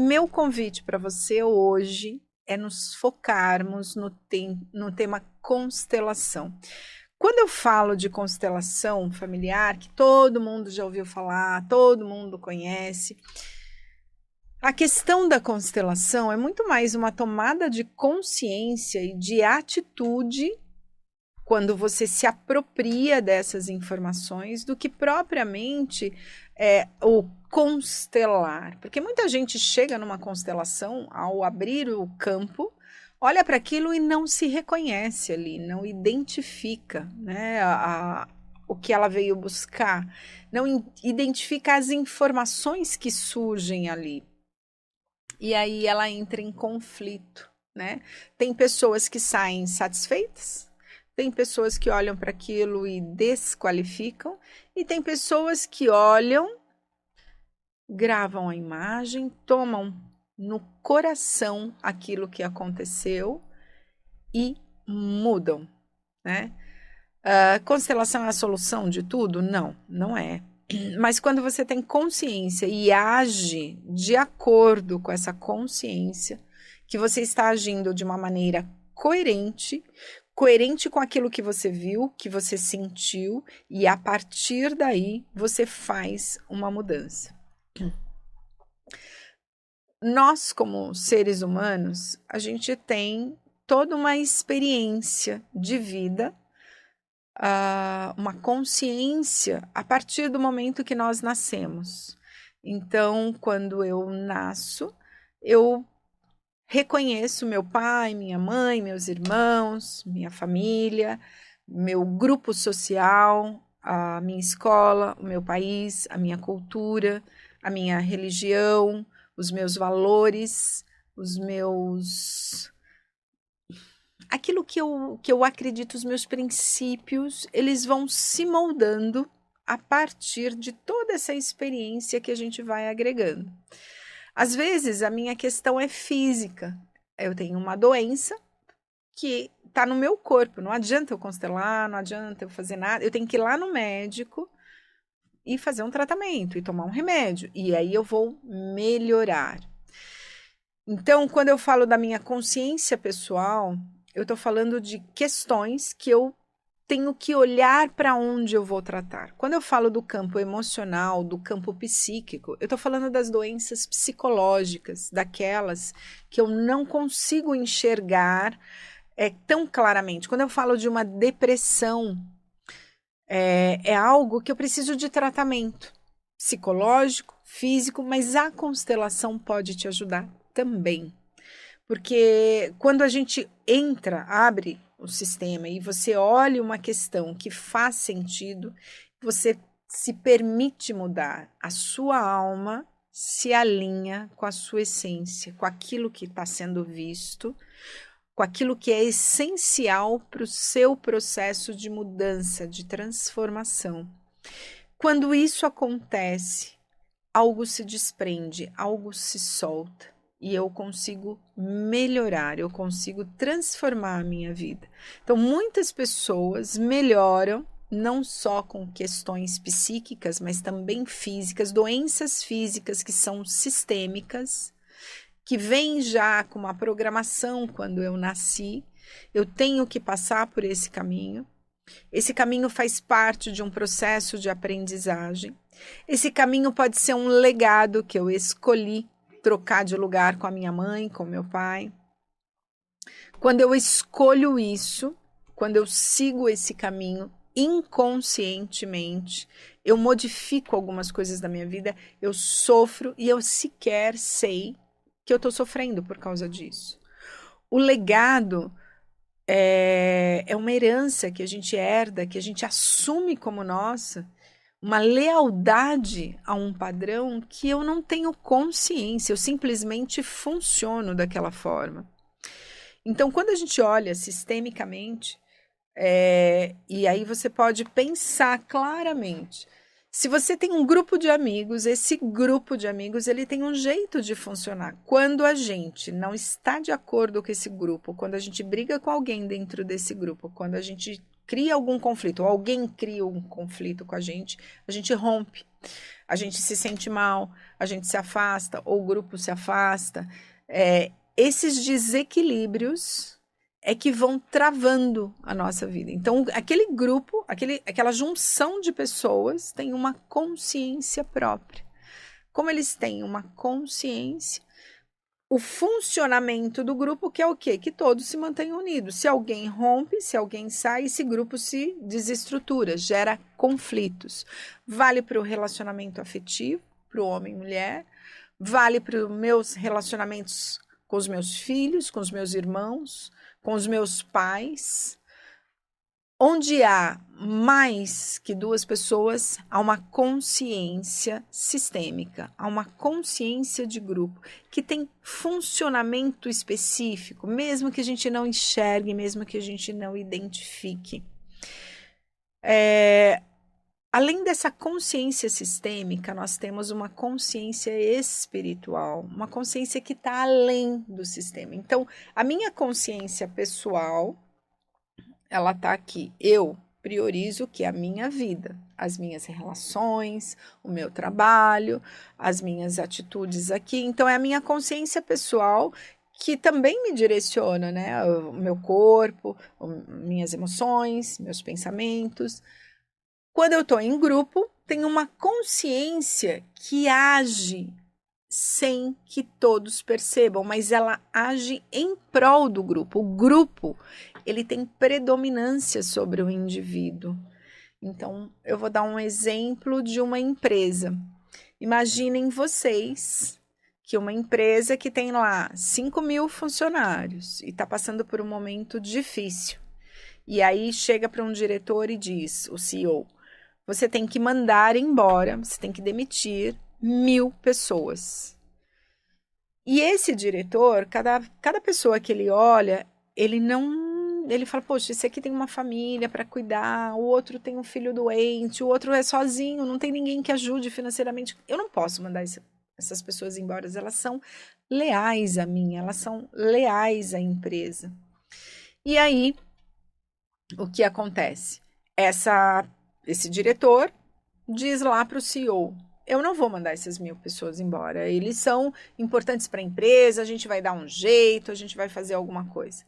meu convite para você hoje é nos focarmos no tema constelação. Quando eu falo de constelação familiar, que todo mundo já ouviu falar, todo mundo conhece, a questão da constelação é muito mais uma tomada de consciência e de atitude quando você se apropria dessas informações do que propriamente o constelar. Porque muita gente chega numa constelação ao abrir o campo, olha para aquilo e não se reconhece ali, não identifica, né, o que ela veio buscar, não identifica as informações que surgem ali. E aí ela entra em conflito, né? Tem pessoas que saem satisfeitas, tem pessoas que olham para aquilo e desqualificam, e tem pessoas que olham, gravam a imagem, tomam no coração aquilo que aconteceu e mudam, né? Constelação é a solução de tudo? Não, não é. Mas quando você tem consciência e age de acordo com essa consciência, que você está agindo de uma maneira coerente com aquilo que você viu, que você sentiu, e a partir daí você faz uma mudança. Nós, como seres humanos, a gente tem toda uma experiência de vida, uma consciência a partir do momento que nós nascemos. Então, quando eu nasço, eu reconheço meu pai, minha mãe, meus irmãos, minha família, meu grupo social, a minha escola, o meu país, a minha cultura, a minha religião, os meus valores, aquilo que eu acredito, os meus princípios, eles vão se moldando a partir de toda essa experiência que a gente vai agregando. Às vezes, a minha questão é física. Eu tenho uma doença que está no meu corpo. Não adianta eu constelar, não adianta eu fazer nada. Eu tenho que ir lá no médico e fazer um tratamento e tomar um remédio. E aí eu vou melhorar. Então, quando eu falo da minha consciência pessoal, eu estou falando de questões que eu tenho que olhar para onde eu vou tratar. Quando eu falo do campo emocional, do campo psíquico, eu estou falando das doenças psicológicas, daquelas que eu não consigo enxergar tão claramente. Quando eu falo de uma depressão, é algo que eu preciso de tratamento psicológico, físico, mas a constelação pode te ajudar também. Porque quando a gente abre o sistema e você olha uma questão que faz sentido, você se permite mudar, a sua alma se alinha com a sua essência, com aquilo que está sendo visto, com aquilo que é essencial para o seu processo de mudança, de transformação. Quando isso acontece, algo se desprende, algo se solta. E eu consigo melhorar, eu consigo transformar a minha vida. Então, muitas pessoas melhoram, não só com questões psíquicas, mas também físicas, doenças físicas que são sistêmicas, que vêm já com uma programação quando eu nasci. Eu tenho que passar por esse caminho. Esse caminho faz parte de um processo de aprendizagem. Esse caminho pode ser um legado que eu escolhi trocar de lugar com a minha mãe, com o meu pai. Quando eu escolho isso, quando eu sigo esse caminho inconscientemente, eu modifico algumas coisas da minha vida, eu sofro e eu sequer sei que eu estou sofrendo por causa disso. O legado é uma herança que a gente herda, que a gente assume como nossa, uma lealdade a um padrão que eu não tenho consciência, eu simplesmente funciono daquela forma. Então, quando a gente olha sistemicamente, e aí você pode pensar claramente, se você tem um grupo de amigos, esse grupo de amigos ele tem um jeito de funcionar. Quando a gente não está de acordo com esse grupo, quando a gente briga com alguém dentro desse grupo, quando a gente cria algum conflito, ou alguém cria um conflito com a gente rompe. A gente se sente mal, a gente se afasta, ou o grupo se afasta. Esses desequilíbrios é que vão travando a nossa vida. Então, aquele grupo, aquela junção de pessoas tem uma consciência própria. Como eles têm uma consciência, o funcionamento do grupo, que é o quê? Que todos se mantenham unidos. Se alguém rompe, se alguém sai, esse grupo se desestrutura, gera conflitos. Vale para o relacionamento afetivo, para o homem e mulher, vale para os meus relacionamentos com os meus filhos, com os meus irmãos, com os meus pais. Onde há mais que duas pessoas, há uma consciência sistêmica, há uma consciência de grupo, que tem funcionamento específico, mesmo que a gente não enxergue, mesmo que a gente não identifique. Além dessa consciência sistêmica, nós temos uma consciência espiritual, uma consciência que está além do sistema. Então, a minha consciência pessoal, ela tá aqui. Eu priorizo o que é a minha vida, as minhas relações, o meu trabalho, as minhas atitudes aqui. Então, é a minha consciência pessoal que também me direciona, né? O meu corpo, minhas emoções, meus pensamentos. Quando eu estou em grupo, tem uma consciência que age sem que todos percebam, mas ela age em prol do grupo. O grupo, ele tem predominância sobre o indivíduo. Então, eu vou dar um exemplo de uma empresa. Imaginem vocês que uma empresa que tem lá 5.000 funcionários e está passando por um momento difícil. E aí chega para um diretor e diz, o CEO, você tem que mandar embora, você tem que demitir 1.000 pessoas. E esse diretor, cada pessoa que ele olha, ele fala, poxa, esse aqui tem uma família para cuidar, o outro tem um filho doente, o outro é sozinho, não tem ninguém que ajude financeiramente. Eu não posso mandar essas pessoas embora, elas são leais a mim, elas são leais à empresa. E aí, o que acontece? Esse diretor diz lá para o CEO, eu não vou mandar essas 1.000 pessoas embora, eles são importantes para a empresa, a gente vai dar um jeito, a gente vai fazer alguma coisa.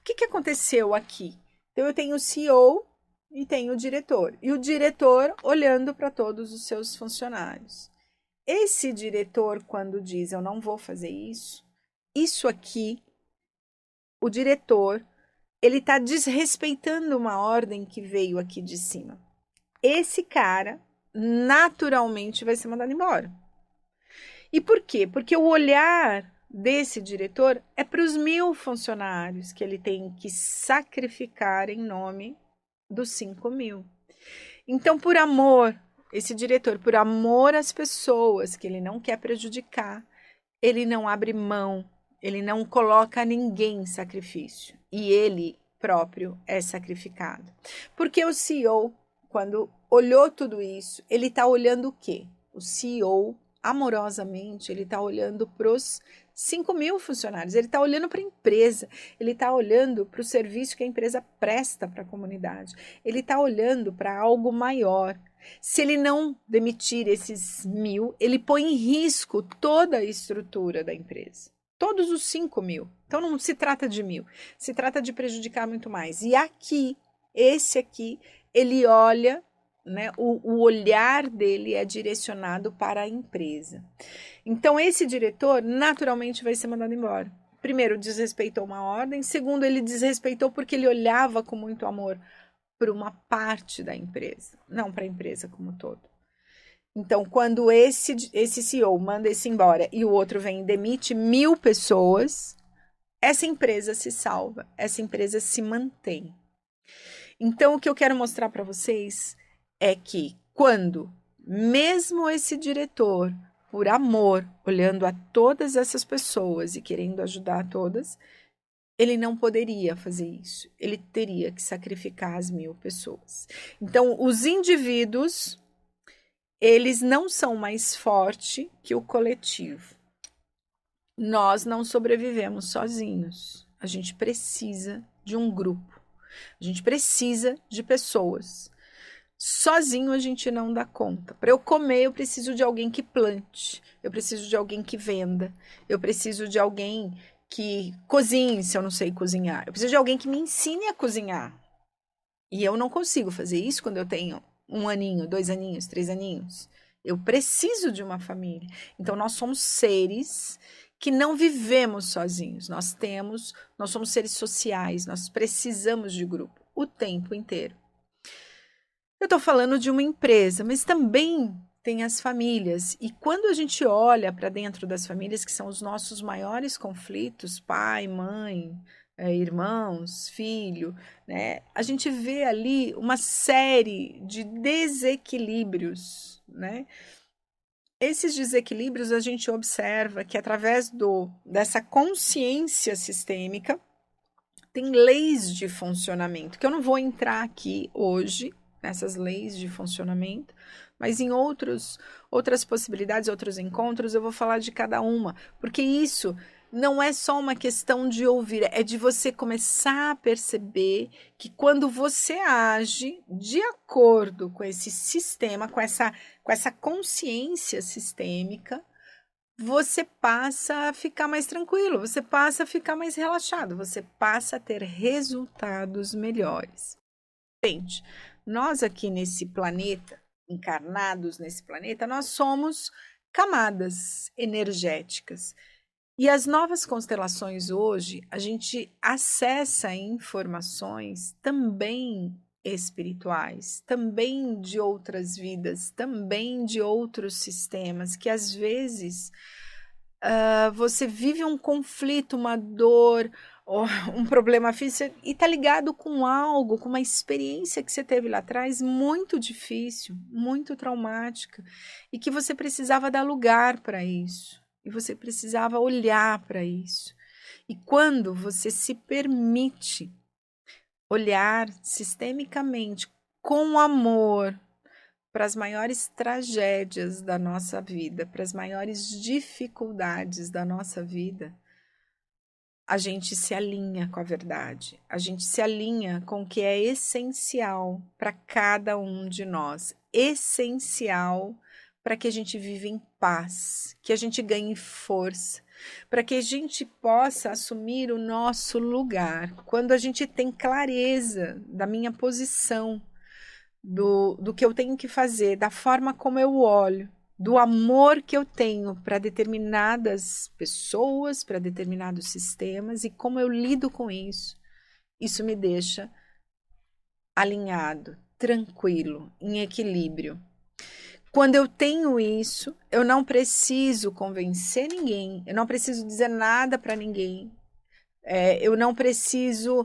O que aconteceu aqui? Então, eu tenho o CEO e tenho o diretor, e o diretor olhando para todos os seus funcionários. Esse diretor, quando diz, eu não vou fazer isso aqui, o diretor, ele está desrespeitando uma ordem que veio aqui de cima. Esse cara naturalmente vai ser mandado embora. E por quê? Porque o olhar desse diretor é para os 1.000 funcionários que ele tem que sacrificar em nome dos 5.000. Então, por amor, esse diretor, por amor às pessoas que ele não quer prejudicar, ele não abre mão, ele não coloca ninguém em sacrifício. E ele próprio é sacrificado. Porque o CEO, quando olhou tudo isso, ele está olhando o quê? O CEO, amorosamente, ele está olhando para os 5.000 funcionários, ele está olhando para a empresa, ele está olhando para o serviço que a empresa presta para a comunidade, ele está olhando para algo maior. Se ele não demitir esses 1.000, ele põe em risco toda a estrutura da empresa. Todos os 5.000. Então, não se trata de 1.000, se trata de prejudicar muito mais. E aqui, esse aqui, ele olha, né, o olhar dele é direcionado para a empresa. Então, esse diretor naturalmente vai ser mandado embora. Primeiro, desrespeitou uma ordem. Segundo, ele desrespeitou porque ele olhava com muito amor para uma parte da empresa, não para a empresa como um todo. Então, quando esse CEO manda esse embora e o outro vem e demite 1.000 pessoas, essa empresa se salva, essa empresa se mantém. Então, o que eu quero mostrar para vocês é que quando, mesmo esse diretor, por amor, olhando a todas essas pessoas e querendo ajudar todas, ele não poderia fazer isso. Ele teria que sacrificar as 1.000 pessoas. Então, os indivíduos, eles não são mais fortes que o coletivo. Nós não sobrevivemos sozinhos. A gente precisa de um grupo. A gente precisa de pessoas. Sozinho a gente não dá conta. Para eu comer, eu preciso de alguém que plante, eu preciso de alguém que venda, eu preciso de alguém que cozinhe se eu não sei cozinhar, eu preciso de alguém que me ensine a cozinhar. E eu não consigo fazer isso quando eu tenho 1 aninho, 2 aninhos, 3 aninhos. Eu preciso de uma família. Então, nós somos seres que não vivemos sozinhos. Nós somos seres sociais, nós precisamos de grupo o tempo inteiro. Eu estou falando de uma empresa, mas também tem as famílias. E quando a gente olha para dentro das famílias, que são os nossos maiores conflitos, pai, mãe, irmãos, filho, né? A gente vê ali uma série de desequilíbrios, né? Esses desequilíbrios a gente observa que através dessa consciência sistêmica tem leis de funcionamento, que eu não vou entrar aqui hoje nessas leis de funcionamento, mas em outras possibilidades, outros encontros, eu vou falar de cada uma, porque isso não é só uma questão de ouvir, é de você começar a perceber que quando você age de acordo com esse sistema, com essa consciência sistêmica, você passa a ficar mais tranquilo, você passa a ficar mais relaxado, você passa a ter resultados melhores. Gente, nós aqui nesse planeta, encarnados nesse planeta, nós somos camadas energéticas. E as novas constelações hoje, a gente acessa informações também espirituais, também de outras vidas, também de outros sistemas, que às vezes você vive um conflito, uma dor, ou um problema físico e está ligado com algo, com uma experiência que você teve lá atrás muito difícil, muito traumática, e que você precisava dar lugar para isso, e você precisava olhar para isso. E quando você se permite olhar sistemicamente, com amor, para as maiores tragédias da nossa vida, para as maiores dificuldades da nossa vida, a gente se alinha com a verdade, a gente se alinha com o que é essencial para cada um de nós, essencial para que a gente viva em paz, que a gente ganhe força, para que a gente possa assumir o nosso lugar. Quando a gente tem clareza da minha posição, do que eu tenho que fazer, da forma como eu olho, do amor que eu tenho para determinadas pessoas, para determinados sistemas e como eu lido com isso, isso me deixa alinhado, tranquilo, em equilíbrio. Quando eu tenho isso, eu não preciso convencer ninguém, eu não preciso dizer nada para ninguém, eu não preciso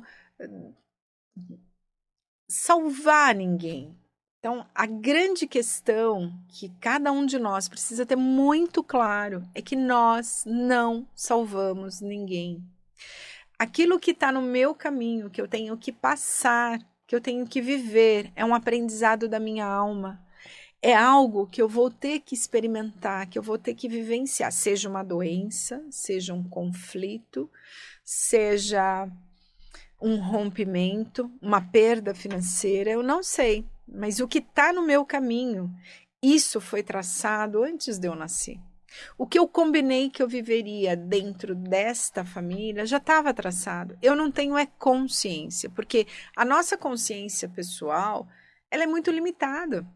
salvar ninguém. Então, a grande questão que cada um de nós precisa ter muito claro é que nós não salvamos ninguém. Aquilo que está no meu caminho, que eu tenho que passar, que eu tenho que viver, é um aprendizado da minha alma. É algo que eu vou ter que experimentar, que eu vou ter que vivenciar, seja uma doença, seja um conflito, seja um rompimento, uma perda financeira, eu não sei, mas o que está no meu caminho, isso foi traçado antes de eu nascer. O que eu combinei que eu viveria dentro desta família já estava traçado. Eu não tenho consciência, porque a nossa consciência pessoal, ela é muito limitada.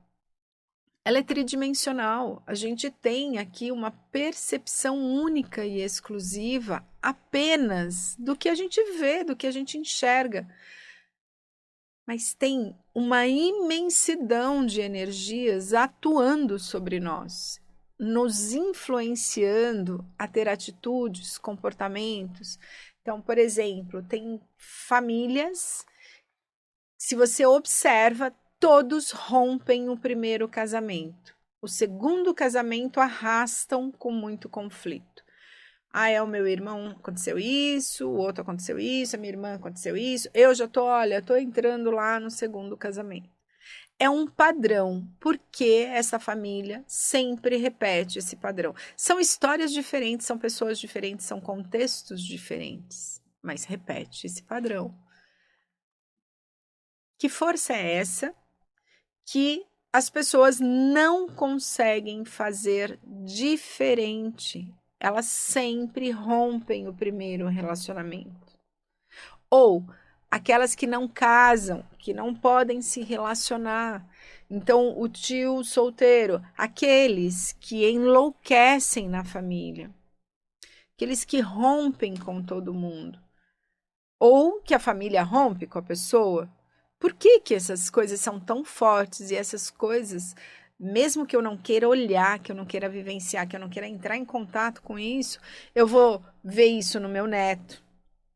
Ela é tridimensional. A gente tem aqui uma percepção única e exclusiva apenas do que a gente vê, do que a gente enxerga. Mas tem uma imensidão de energias atuando sobre nós, nos influenciando a ter atitudes, comportamentos. Então, por exemplo, tem famílias, se você observa, todos rompem o primeiro casamento. O segundo casamento arrastam com muito conflito. É o meu irmão aconteceu isso, o outro aconteceu isso, a minha irmã aconteceu isso. Eu já tô entrando lá no segundo casamento. É um padrão, porque essa família sempre repete esse padrão. São histórias diferentes, são pessoas diferentes, são contextos diferentes, mas repete esse padrão. Que força é essa que as pessoas não conseguem fazer diferente. Elas sempre rompem o primeiro relacionamento. Ou aquelas que não casam, que não podem se relacionar. Então, o tio solteiro, aqueles que enlouquecem na família, aqueles que rompem com todo mundo, ou que a família rompe com a pessoa. Por que essas coisas são tão fortes e essas coisas, mesmo que eu não queira olhar, que eu não queira vivenciar, que eu não queira entrar em contato com isso, eu vou ver isso no meu neto.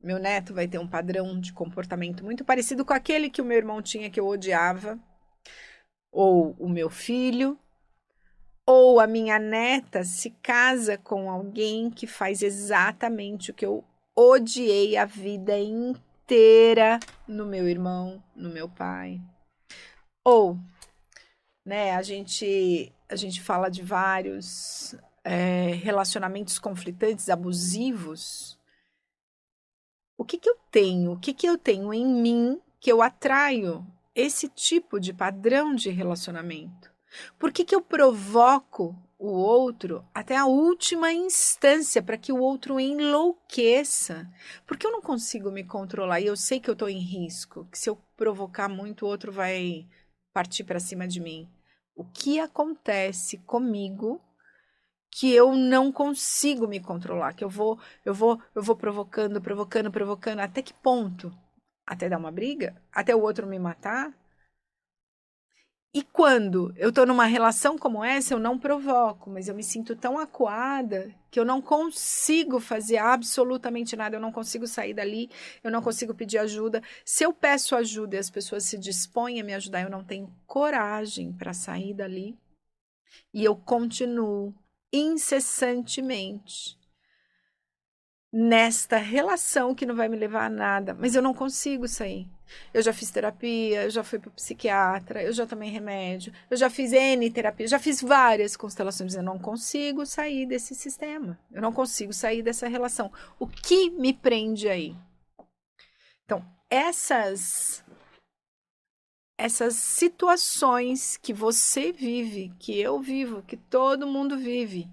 Meu neto vai ter um padrão de comportamento muito parecido com aquele que o meu irmão tinha, que eu odiava, ou o meu filho, ou a minha neta se casa com alguém que faz exatamente o que eu odiei a vida inteira no meu irmão, no meu pai. Ou, né, a gente fala de vários relacionamentos conflitantes, abusivos. O que eu tenho? O que eu tenho em mim que eu atraio esse tipo de padrão de relacionamento? Por que eu provoco o outro até a última instância para que o outro enlouqueça? Porque eu não consigo me controlar e eu sei que eu estou em risco, que se eu provocar muito, o outro vai partir para cima de mim. O que acontece comigo que eu não consigo me controlar, que eu vou provocando, até que ponto? Até dar uma briga? Até o outro me matar? E quando eu tô numa relação como essa, eu não provoco, mas eu me sinto tão acuada que eu não consigo fazer absolutamente nada, eu não consigo sair dali, eu não consigo pedir ajuda. Se eu peço ajuda e as pessoas se dispõem a me ajudar, eu não tenho coragem para sair dali. E eu continuo incessantemente nesta relação que não vai me levar a nada, mas eu não consigo sair. Eu já fiz terapia, eu já fui para o psiquiatra, eu já tomei remédio, eu já fiz N terapia, já fiz várias constelações, eu não consigo sair desse sistema, eu não consigo sair dessa relação. O que me prende aí? Então, essas situações que você vive, que eu vivo, que todo mundo vive,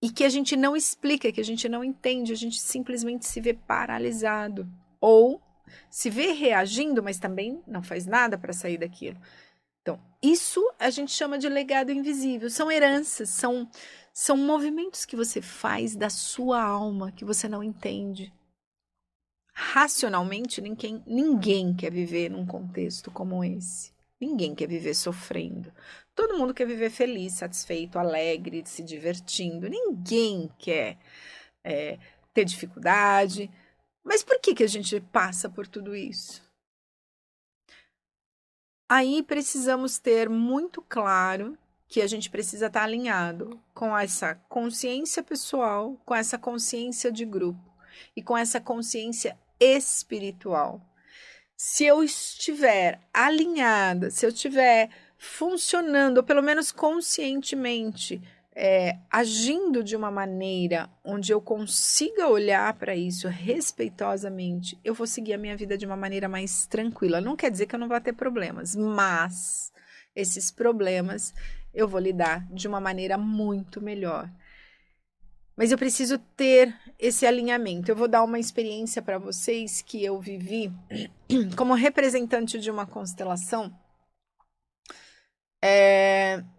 e que a gente não explica, que a gente não entende, a gente simplesmente se vê paralisado. Ou se vê reagindo, mas também não faz nada para sair daquilo. Então, isso a gente chama de legado invisível. São heranças, são movimentos que você faz da sua alma, que você não entende. Racionalmente, ninguém quer viver num contexto como esse. Ninguém quer viver sofrendo. Todo mundo quer viver feliz, satisfeito, alegre, se divertindo. Ninguém quer ter dificuldade. Mas por que a gente passa por tudo isso? Aí precisamos ter muito claro que a gente precisa estar alinhado com essa consciência pessoal, com essa consciência de grupo e com essa consciência espiritual. Se eu estiver alinhada, se eu estiver funcionando, ou pelo menos conscientemente, agindo de uma maneira onde eu consiga olhar para isso respeitosamente, eu vou seguir a minha vida de uma maneira mais tranquila. Não quer dizer que eu não vá ter problemas, mas esses problemas eu vou lidar de uma maneira muito melhor. Mas eu preciso ter esse alinhamento. Eu vou dar uma experiência para vocês que eu vivi como representante de uma constelação.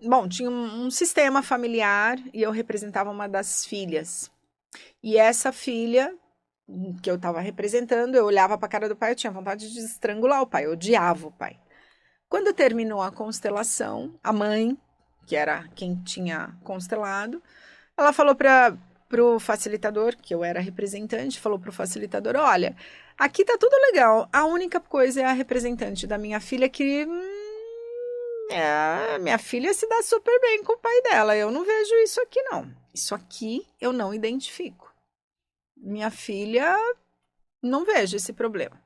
Bom, tinha um sistema familiar e eu representava uma das filhas. E essa filha que eu estava representando, eu olhava para a cara do pai, eu tinha vontade de estrangular o pai, eu odiava o pai. Quando terminou a constelação, a mãe, que era quem tinha constelado, ela falou para o facilitador, que eu era representante, falou para o facilitador, olha, aqui tá tudo legal, a única coisa é a representante da minha filha que... minha filha se dá super bem com o pai dela, eu não vejo isso aqui não. Isso aqui eu não identifico. Minha filha, não vejo esse problema.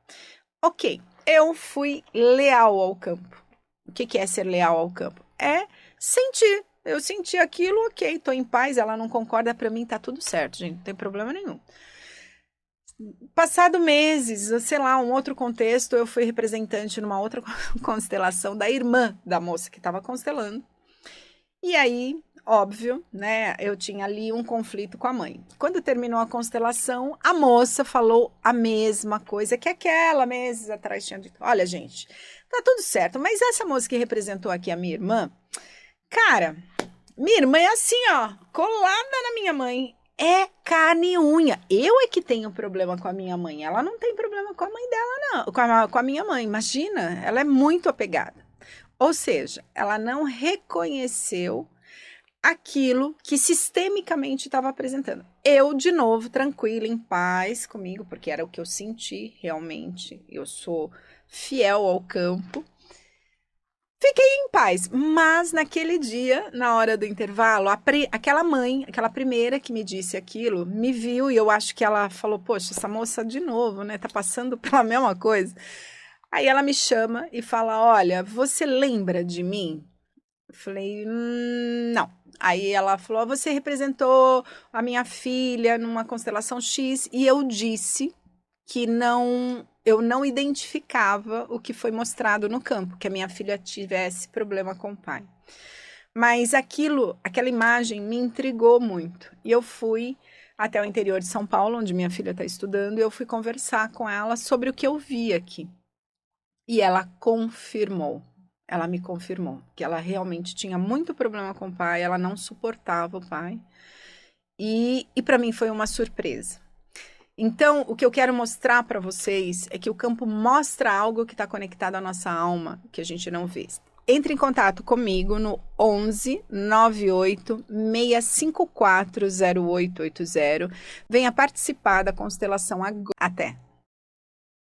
Ok, eu fui leal ao campo. O que é ser leal ao campo? É sentir. Eu senti aquilo, ok, tô em paz, ela não concorda, pra mim tá tudo certo, gente, não tem problema nenhum. Passado meses, sei lá, um outro contexto, eu fui representante numa outra constelação da irmã da moça que estava constelando. E aí, óbvio, né, eu tinha ali um conflito com a mãe. Quando terminou a constelação, a moça falou a mesma coisa que aquela meses atrás tinha dito. Olha, gente, tá tudo certo, mas essa moça que representou aqui a minha irmã, cara, minha irmã é assim, ó, colada na minha mãe. É carne e unha. Eu é que tenho problema com a minha mãe. Ela não tem problema com a mãe dela, não. Com a minha mãe. Imagina, ela é muito apegada. Ou seja, ela não reconheceu aquilo que sistemicamente estava apresentando. Eu, de novo, tranquila, em paz comigo, porque era o que eu senti realmente. Eu sou fiel ao campo. Fiquei em paz, mas naquele dia, na hora do intervalo, aquela mãe, aquela primeira que me disse aquilo, me viu e eu acho que ela falou, poxa, essa moça de novo, né, tá passando pela mesma coisa. Aí ela me chama e fala, olha, você lembra de mim? Eu falei, não. Aí ela falou, você representou a minha filha numa constelação X e eu disse que eu não identificava o que foi mostrado no campo, que a minha filha tivesse problema com o pai. Mas aquela imagem me intrigou muito. E eu fui até o interior de São Paulo, onde minha filha está estudando, e eu fui conversar com ela sobre o que eu vi aqui. E ela me confirmou que ela realmente tinha muito problema com o pai, ela não suportava o pai. E para mim foi uma surpresa. Então, o que eu quero mostrar para vocês é que o campo mostra algo que está conectado à nossa alma, que a gente não vê. Entre em contato comigo no 11 98 654 0880. Venha participar da constelação agora. Até!